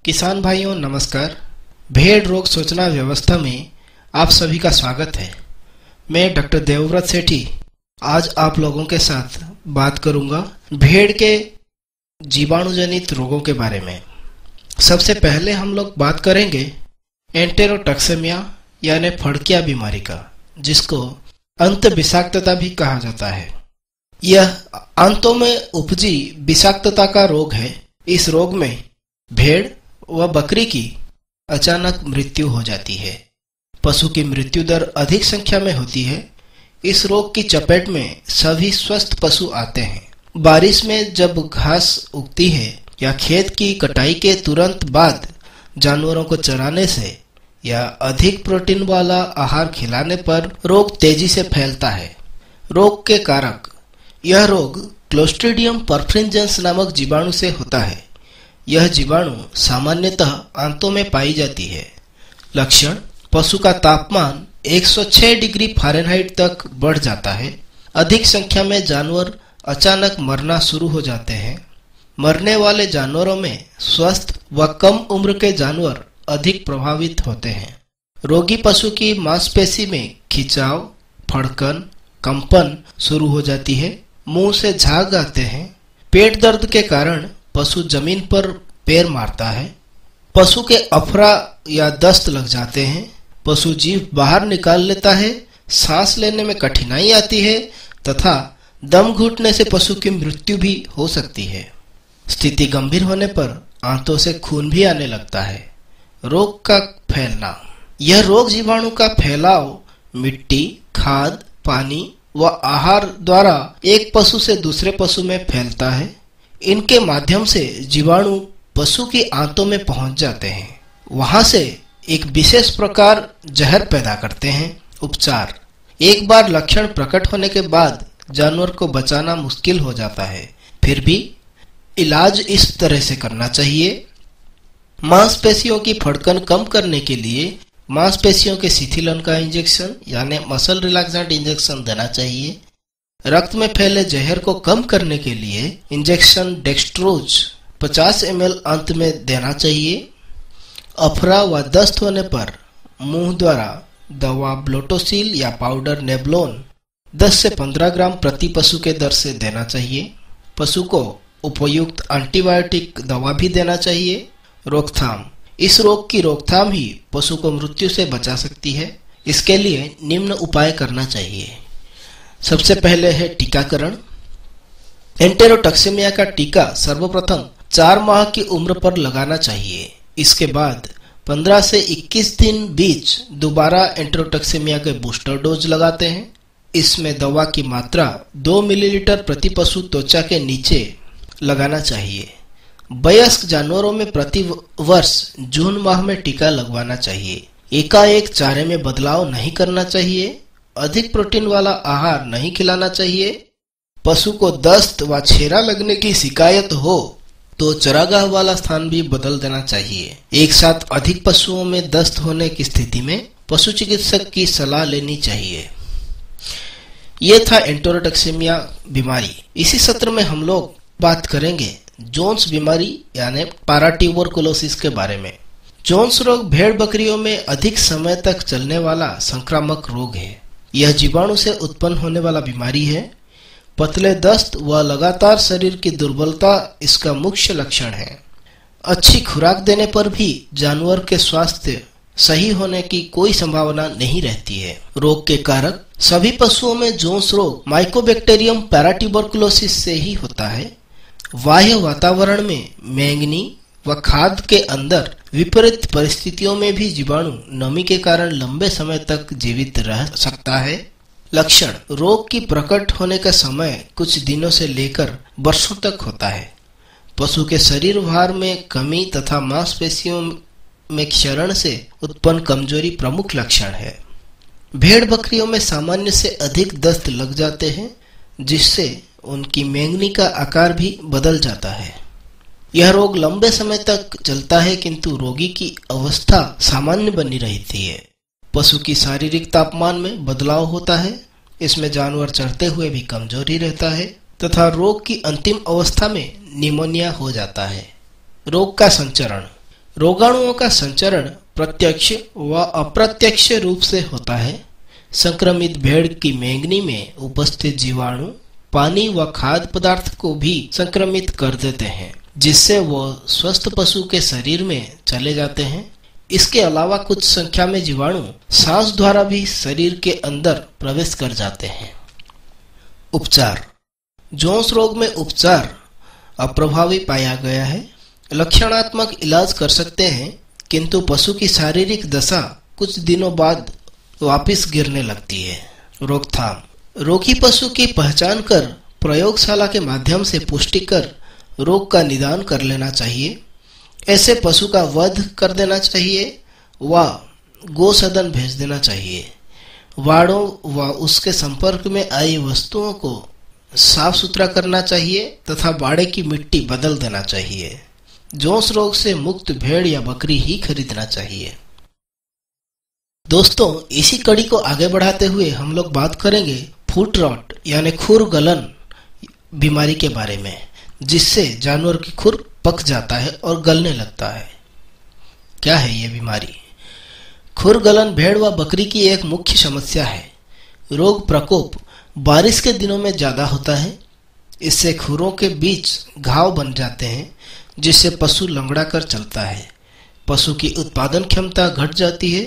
किसान भाइयों नमस्कार। भेड़ रोग सूचना व्यवस्था में आप सभी का स्वागत है। मैं डॉक्टर देवव्रत सेठी आज आप लोगों के साथ बात करूंगा भेड़ के जीवाणुजनित रोगों के बारे में। सबसे पहले हम लोग बात करेंगे एंटेरोटॉक्सेमिया यानी फड़किया बीमारी का, जिसको अंत विषाक्तता भी कहा जाता है। यह आंतों में उपजी विषाक्तता का रोग है। इस रोग में भेड़ व बकरी की अचानक मृत्यु हो जाती है। पशु की मृत्यु दर अधिक संख्या में होती है। इस रोग की चपेट में सभी स्वस्थ पशु आते हैं। बारिश में जब घास उगती है या खेत की कटाई के तुरंत बाद जानवरों को चराने से या अधिक प्रोटीन वाला आहार खिलाने पर रोग तेजी से फैलता है। रोग के कारक: यह रोग क्लोस्ट्रीडियम परफ्रिंजेंस नामक जीवाणु से होता है। यह जीवाणु सामान्यतः आंतों में पाई जाती है। लक्षण: पशु का तापमान 106 डिग्री फ़ारेनहाइट तक बढ़ जाता है। अधिक संख्या में जानवर अचानक मरना शुरू हो जाते हैं। मरने वाले जानवरों में स्वस्थ व कम उम्र के जानवर अधिक प्रभावित होते हैं। रोगी पशु की मांसपेशी में खिंचाव, फड़कन, कंपन शुरू हो जाती है। मुंह से झाग आते हैं। पेट दर्द के कारण पशु जमीन पर पैर मारता है। पशु के अफरा या दस्त लग जाते हैं। पशु जीभ बाहर निकाल लेता है। सांस लेने में कठिनाई आती है तथा दम घुटने से पशु की मृत्यु भी हो सकती है। स्थिति गंभीर होने पर आंतों से खून भी आने लगता है। रोग का फैलना: यह रोग जीवाणु का फैलाव मिट्टी, खाद, पानी व आहार द्वारा एक पशु से दूसरे पशु में फैलता है। इनके माध्यम से जीवाणु पशु की आंतों में पहुंच जाते हैं। वहां से एक विशेष प्रकार जहर पैदा करते हैं। उपचार: एक बार लक्षण प्रकट होने के बाद जानवर को बचाना मुश्किल हो जाता है। फिर भी इलाज इस तरह से करना चाहिए। मांसपेशियों की फड़कन कम करने के लिए मांसपेशियों के शिथिलन का इंजेक्शन यानी मसल रिलैक्सेंट इंजेक्शन देना चाहिए। रक्त में फैले जहर को कम करने के लिए इंजेक्शन डेक्स्ट्रोज 50 ml अंत में देना चाहिए। अफरा व दस्त होने पर मुंह द्वारा दवा ब्लोटोसिल या पाउडर नेबलोन 10 से 15 ग्राम प्रति पशु के दर से देना चाहिए। पशु को उपयुक्त एंटीबायोटिक दवा भी देना चाहिए। रोकथाम: इस रोग की रोकथाम ही पशु को मृत्यु से बचा सकती है। इसके लिए निम्न उपाय करना चाहिए। सबसे पहले है टीकाकरण। एंटेरोटॉक्सेमिया का टीका सर्वप्रथम 4 माह की उम्र पर लगाना चाहिए। इसके बाद 15 से 21 दिन बीच दोबारा एंटेरोटॉक्सेमिया के बूस्टर डोज लगाते हैं। इसमें दवा की मात्रा 2 मिलीलीटर प्रति पशु त्वचा के नीचे लगाना चाहिए। वयस्क जानवरों में प्रति वर्ष जून माह में टीका लगवाना चाहिए। एकाएक चारे में बदलाव नहीं करना चाहिए। अधिक प्रोटीन वाला आहार नहीं खिलाना चाहिए। पशु को दस्त व छेरा लगने की शिकायत हो तो चरागाह वाला स्थान भी बदल देना चाहिए। एक साथ अधिक पशुओं में दस्त होने की स्थिति में पशु चिकित्सक की सलाह लेनी चाहिए। ये था एंटेरोटॉक्सेमिया बीमारी। इसी सत्र में हम लोग बात करेंगे जोन्स बीमारी यानी पैराट्यूबरकुलोसिस के बारे में। जोन्स रोग भेड़ बकरियों में अधिक समय तक चलने वाला संक्रामक रोग है। यह जीवाणु से उत्पन्न होने वाला बीमारी है। पतले दस्त व लगातार शरीर की दुर्बलता इसका मुख्य लक्षण है। अच्छी खुराक देने पर भी जानवर के स्वास्थ्य सही होने की कोई संभावना नहीं रहती है। रोग के कारक: सभी पशुओं में जोन्स रोग माइकोबैक्टीरियम पैराट्यूबरकुलोसिस से ही होता है। बाह्य वातावरण में मैंगनी व खाद के अंदर विपरीत परिस्थितियों में भी जीवाणु नमी के कारण लंबे समय तक जीवित रह सकता है। लक्षण: रोग की प्रकट होने का समय कुछ दिनों से लेकर वर्षों तक होता है। पशु के शरीर भार में कमी तथा मांसपेशियों में क्षरण से उत्पन्न कमजोरी प्रमुख लक्षण है। भेड़ बकरियों में सामान्य से अधिक दस्त लग जाते हैं, जिससे उनकी मैंगनी का आकार भी बदल जाता है। यह रोग लंबे समय तक चलता है, किंतु रोगी की अवस्था सामान्य बनी रहती है। पशु की शारीरिक तापमान में बदलाव होता है। इसमें जानवर चढ़ते हुए भी कमजोरी रहता है तथा रोग की अंतिम अवस्था में निमोनिया हो जाता है। रोग का संचरण: रोगाणुओं का संचरण प्रत्यक्ष व अप्रत्यक्ष रूप से होता है। संक्रमित भेड़ की मेंगनी में उपस्थित जीवाणु पानी व खाद्य पदार्थ को भी संक्रमित कर देते हैं, जिससे वो स्वस्थ पशु के शरीर में चले जाते हैं। इसके अलावा कुछ संख्या में जीवाणु सांस द्वारा भी शरीर के अंदर प्रवेश कर जाते हैं। उपचार। जोन्स रोग में उपचार अप्रभावी पाया गया है। लक्षणात्मक इलाज कर सकते हैं, किंतु पशु की शारीरिक दशा कुछ दिनों बाद वापस गिरने लगती है। रोकथाम। रोगी पशु की पहचान कर प्रयोगशाला के माध्यम से पुष्टि कर रोग का निदान कर लेना चाहिए। ऐसे पशु का वध कर देना चाहिए व गोसदन भेज देना चाहिए। वाड़ों व उसके संपर्क में आई वस्तुओं को साफ सुथरा करना चाहिए तथा बाड़े की मिट्टी बदल देना चाहिए। जोन्स रोग से मुक्त भेड़ या बकरी ही खरीदना चाहिए। दोस्तों, इसी कड़ी को आगे बढ़ाते हुए हम लोग बात करेंगे फुट रॉट यानी खुर गलन बीमारी के बारे में, जिससे जानवर की खुर पक जाता है और गलने लगता है। क्या है ये बीमारी? खुर गलन भेड़ व बकरी की एक मुख्य समस्या है। रोग प्रकोप बारिश के दिनों में ज्यादा होता है। इससे खुरों के बीच घाव बन जाते हैं, जिससे पशु लंगड़ा कर चलता है। पशु की उत्पादन क्षमता घट जाती है।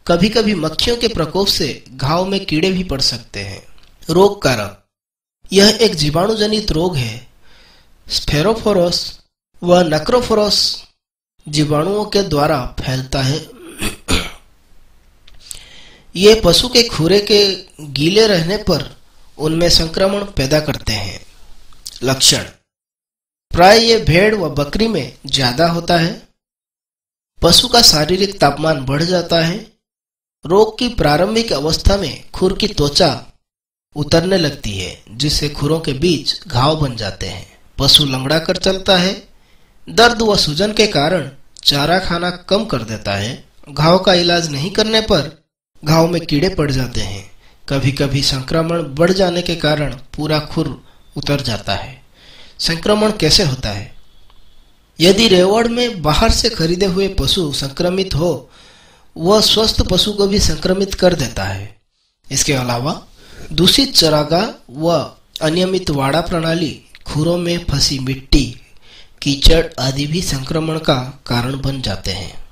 कभी कभी मक्खियों के प्रकोप से घाव में कीड़े भी पड़ सकते हैं। रोग कारक। यह एक जीवाणु जनित रोग है। स्फेरोफोरस व नक्रोफोरस जीवाणुओं के द्वारा फैलता है। ये पशु के खुरे के गीले रहने पर उनमें संक्रमण पैदा करते हैं। लक्षण। प्राय ये भेड़ व बकरी में ज्यादा होता है। पशु का शारीरिक तापमान बढ़ जाता है। रोग की प्रारंभिक अवस्था में खुर की त्वचा उतरने लगती है, जिससे खुरों के बीच घाव बन जाते हैं। पशु लंगड़ा कर चलता है। दर्द व सूजन के कारण चारा खाना कम कर देता है। घाव का इलाज नहीं करने पर घाव में कीड़े पड़ जाते हैं। कभी कभी संक्रमण बढ़ जाने के कारण पूरा खुर उतर जाता है। संक्रमण कैसे होता है? यदि रेवड़ में बाहर से खरीदे हुए पशु संक्रमित हो, वह स्वस्थ पशु को भी संक्रमित कर देता है। इसके अलावा दूषित चारागाह व अनियमित वाड़ा प्रणाली, खुरों में फंसी मिट्टी, कीचड़ आदि भी संक्रमण का कारण बन जाते हैं।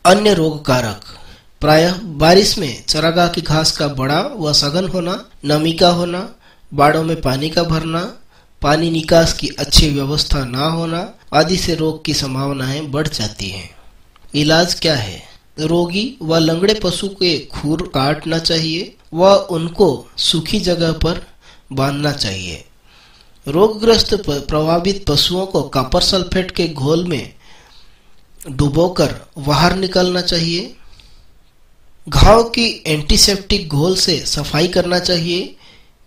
अन्य रोग कारक। प्रायः बारिश में चारागाह की घास का बड़ा व सघन होना, नमी का होना, बाड़ों में पानी का भरना, पानी निकास की अच्छी व्यवस्था ना होना आदि से रोग की संभावनाएं बढ़ जाती हैं। इलाज क्या है? रोगी व लंगड़े पशु के खुर काटना चाहिए व उनको सूखी जगह पर बांधना चाहिए। रोगग्रस्त प्रभावित पशुओं को कॉपर सल्फेट के घोल में डुबोकर बाहर निकालना चाहिए। घाव की एंटीसेप्टिक घोल से सफाई करना चाहिए।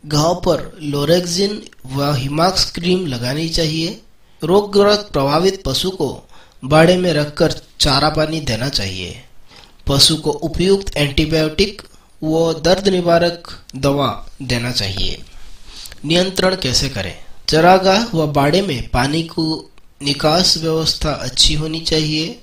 घाव पर लोरेक्जिन व हिमाक्स क्रीम लगानी चाहिए। रोगग्रस्त प्रभावित पशु को बाड़े में रखकर चारा पानी देना चाहिए। पशु को उपयुक्त एंटीबायोटिक व दर्द निवारक दवा देना चाहिए। नियंत्रण कैसे करें? चरागाह व बाड़े में पानी को निकास व्यवस्था अच्छी होनी चाहिए।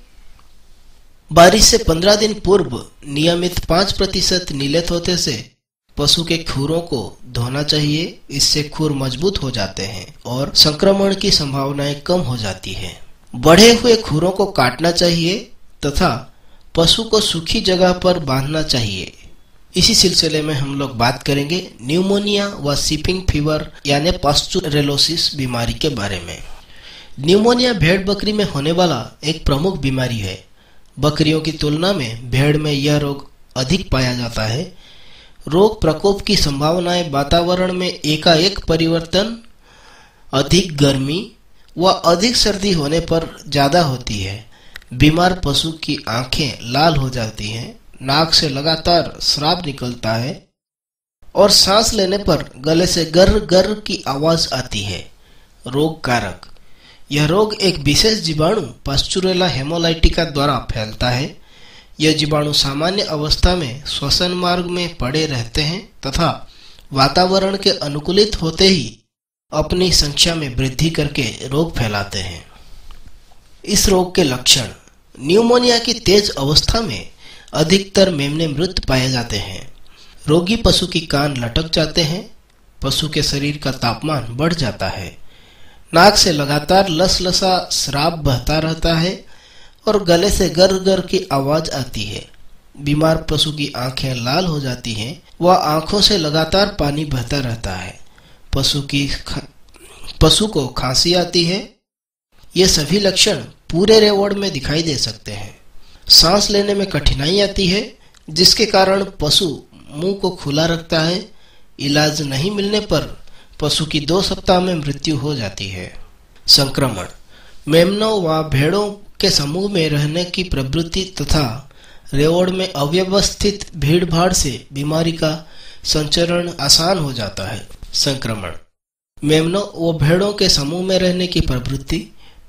बारिश से 15 दिन पूर्व नियमित 5% नीले तोते से पशु के खुरों को धोना चाहिए। इससे खुर मजबूत हो जाते हैं और संक्रमण की संभावनाएं कम हो जाती है। बढ़े हुए खुरों को काटना चाहिए तथा पशु को सूखी जगह पर बांधना चाहिए। इसी सिलसिले में हम लोग बात करेंगे न्यूमोनिया व सीपिंग फीवर यानी पास्चुरेलोसिस बीमारी के बारे में। न्यूमोनिया भेड़ बकरी में होने वाला एक प्रमुख बीमारी है। बकरियों की तुलना में भेड़ में यह रोग अधिक पाया जाता है। रोग प्रकोप की संभावनाएं वातावरण में एकाएक परिवर्तन, अधिक गर्मी व अधिक सर्दी होने पर ज्यादा होती है। बीमार पशु की आंखें लाल हो जाती हैं, नाक से लगातार स्राव निकलता है और सांस लेने पर गले से गर गर की आवाज आती है। रोग कारक। यह रोग एक विशेष जीवाणु पास्चुरेला हेमोलाइटिका द्वारा फैलता है। यह जीवाणु सामान्य अवस्था में श्वसन मार्ग में पड़े रहते हैं तथा वातावरण के अनुकूलित होते ही अपनी संख्या में वृद्धि करके रोग फैलाते हैं। इस रोग के लक्षण। न्यूमोनिया की तेज अवस्था में अधिकतर मेमने मृत पाए जाते हैं। रोगी पशु की कान लटक जाते हैं, पशु के शरीर का तापमान बढ़ जाता है, नाक से लगातार लसलसा श्राप बहता रहता है और गले से गर गर की आवाज आती है। बीमार पशु की आंखें लाल हो जाती हैं, वह आंखों से लगातार पानी बहता रहता है। पशु को खांसी आती है। ये सभी लक्षण पूरे रेवड़ में दिखाई दे सकते हैं। सांस लेने में कठिनाई आती है, जिसके कारण पशु मुंह को खुला रखता है। इलाज नहीं मिलने पर पशु की 2 सप्ताह में मृत्यु हो जाती है। संक्रमण मेमनों व भेड़ों के समूह में रहने की प्रवृत्ति तथा रेवड़ में अव्यवस्थित भीड़-भाड़ से बीमारी का संचरण आसान हो जाता है। संक्रमण मेमनों व भेड़ों के समूह में रहने की प्रवृत्ति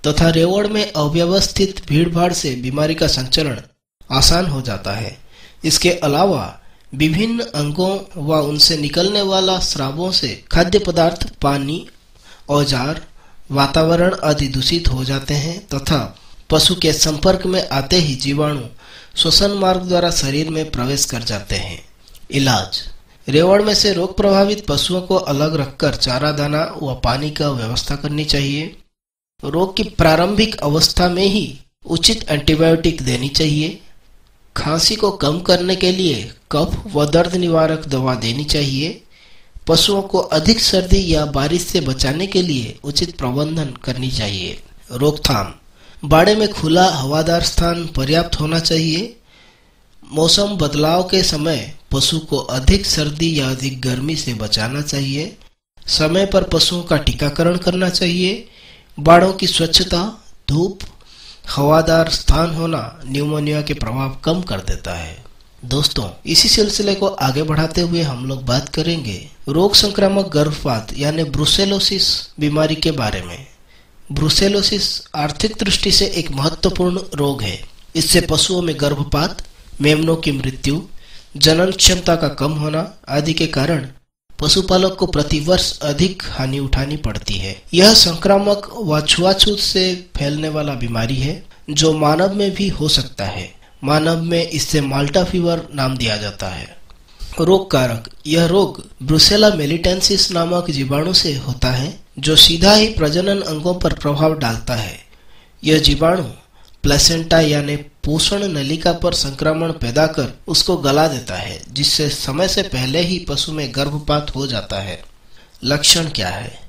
तथा रेवड़ में अव्यवस्थित भीड़-भाड़ से बीमारी का संचरण आसान हो जाता है। इसके अलावा विभिन्न अंगों व उनसे निकलने वाला स्रावों से खाद्य पदार्थ, पानी, औजार, वातावरण आदि दूषित हो जाते हैं तथा पशु के संपर्क में आते ही जीवाणु श्वसन मार्ग द्वारा शरीर में प्रवेश कर जाते हैं। इलाज रेवड़ में से रोग प्रभावित पशुओं को अलग रखकर चारा दाना व पानी का व्यवस्था करनी चाहिए। रोग की प्रारंभिक अवस्था में ही उचित एंटीबायोटिक देनी चाहिए। खांसी को कम करने के लिए कफ व दर्द निवारक दवा देनी चाहिए। पशुओं को अधिक सर्दी या बारिश से बचाने के लिए उचित प्रबंधन करनी चाहिए। रोकथाम बाड़े में खुला हवादार स्थान पर्याप्त होना चाहिए। मौसम बदलाव के समय पशु को अधिक सर्दी या अधिक गर्मी से बचाना चाहिए। समय पर पशुओं का टीकाकरण करना चाहिए। बाड़ों की स्वच्छता, धूप, हवादार स्थान होना न्यूमोनिया के प्रभाव कम कर देता है। दोस्तों, इसी सिलसिले को आगे बढ़ाते हुए हम लोग बात करेंगे रोग संक्रामक गर्भपात यानी ब्रुसेलोसिस बीमारी के बारे में। ब्रुसेलोसिस आर्थिक दृष्टि से एक महत्वपूर्ण रोग है। इससे पशुओं में गर्भपात, मेमनों की मृत्यु, जनन क्षमता का कम होना आदि के कारण पशुपालक को प्रतिवर्ष अधिक हानि उठानी पड़ती है। यह संक्रामक व छुआछूत से फैलने वाला बीमारी है जो मानव में भी हो सकता है। मानव में इससे माल्टा फीवर नाम दिया जाता है। रोग कारक यह रोग ब्रुसेला मेलिटेंसिस नामक जीवाणु से होता है जो सीधा ही प्रजनन अंगों पर प्रभाव डालता है। यह जीवाणु प्लेसेंटा यानी पोषण नलिका पर संक्रमण पैदा कर उसको गला देता है, जिससे समय से पहले ही पशु में गर्भपात हो जाता है। लक्षण क्या है?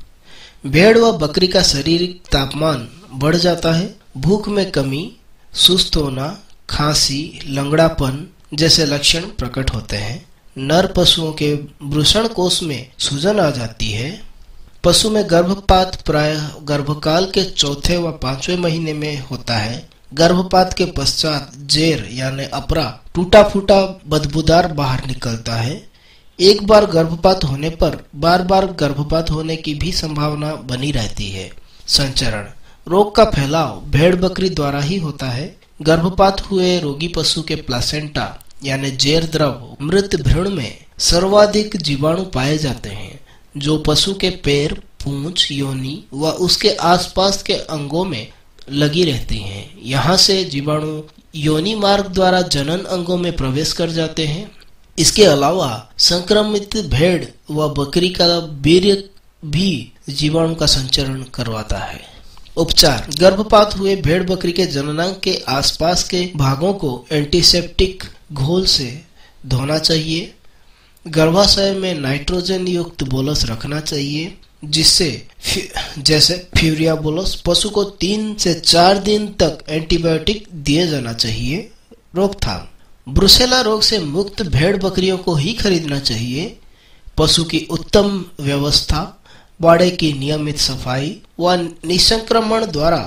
भेड़ व बकरी का शारीरिक तापमान बढ़ जाता है, भूख में कमी, सुस्त होना, खांसी, लंगड़ापन जैसे लक्षण प्रकट होते हैं। नर पशुओं के वृषण कोष में सूजन आ जाती है। पशु में गर्भपात प्रायः गर्भकाल के 4थे व 5वें महीने में होता है। गर्भपात के पश्चात जेर यानी अपरा टूटा फूटा बदबूदार बाहर निकलता है। एक बार गर्भपात होने पर बार बार गर्भपात होने की भी संभावना बनी रहती है। संचरण रोग का फैलाव भेड़ बकरी द्वारा ही होता है। गर्भपात हुए रोगी पशु के प्लासेंटा यानी जेर द्रव मृत भ्रूण में सर्वाधिक जीवाणु पाए जाते हैं, जो पशु के पैर, पूंछ, योनि व उसके आसपास के अंगों में लगी रहती हैं। यहाँ से जीवाणु योनि मार्ग द्वारा जनन अंगों में प्रवेश कर जाते हैं। इसके अलावा संक्रमित भेड़ व बकरी का वीर्य भी जीवाणु का संचरण करवाता है। उपचार गर्भपात हुए भेड़ बकरी के जननांग के आसपास के भागों को एंटीसेप्टिक घोल से धोना चाहिए। गर्भाशय में नाइट्रोजन युक्त बोलस रखना चाहिए, जिससे जैसे फ्यूरिया बोलस। पशु को 3 से 4 दिन तक एंटीबायोटिक दिए जाना चाहिए। रोकथाम ब्रुसेला रोग से मुक्त भेड़ बकरियों को ही खरीदना चाहिए। पशु की उत्तम व्यवस्था, बाड़े की नियमित सफाई व निसंक्रमण द्वारा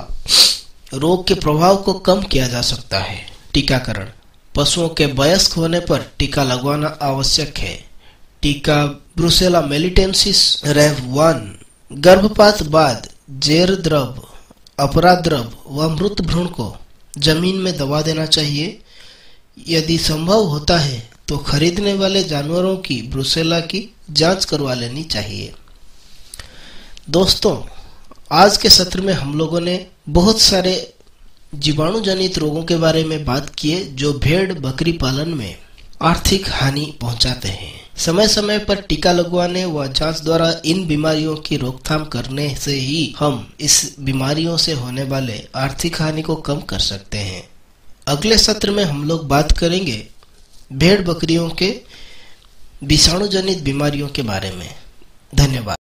रोग के प्रभाव को कम किया जा सकता है। टीकाकरण पशुओं के वयस्क होने पर टीका लगवाना आवश्यक है। टीका ब्रुसेला मेलिटेंसिस रेव 1 गर्भपात बाद जेर द्रव, अपरा द्रव व मृत भ्रूण को जमीन में दबा देना चाहिए। यदि संभव होता है तो खरीदने वाले जानवरों की ब्रुसेला की जांच करवा लेनी चाहिए। दोस्तों, आज के सत्र में हम लोगों ने बहुत सारे जीवाणु जनित रोगों के बारे में बात किए जो भेड़ बकरी पालन में आर्थिक हानि पहुंचाते हैं। समय समय पर टीका लगवाने व जांच द्वारा इन बीमारियों की रोकथाम करने से ही हम इस बीमारियों से होने वाले आर्थिक हानि को कम कर सकते हैं। अगले सत्र में हम लोग बात करेंगे भेड़ बकरियों के विषाणु जनित बीमारियों के बारे में। धन्यवाद।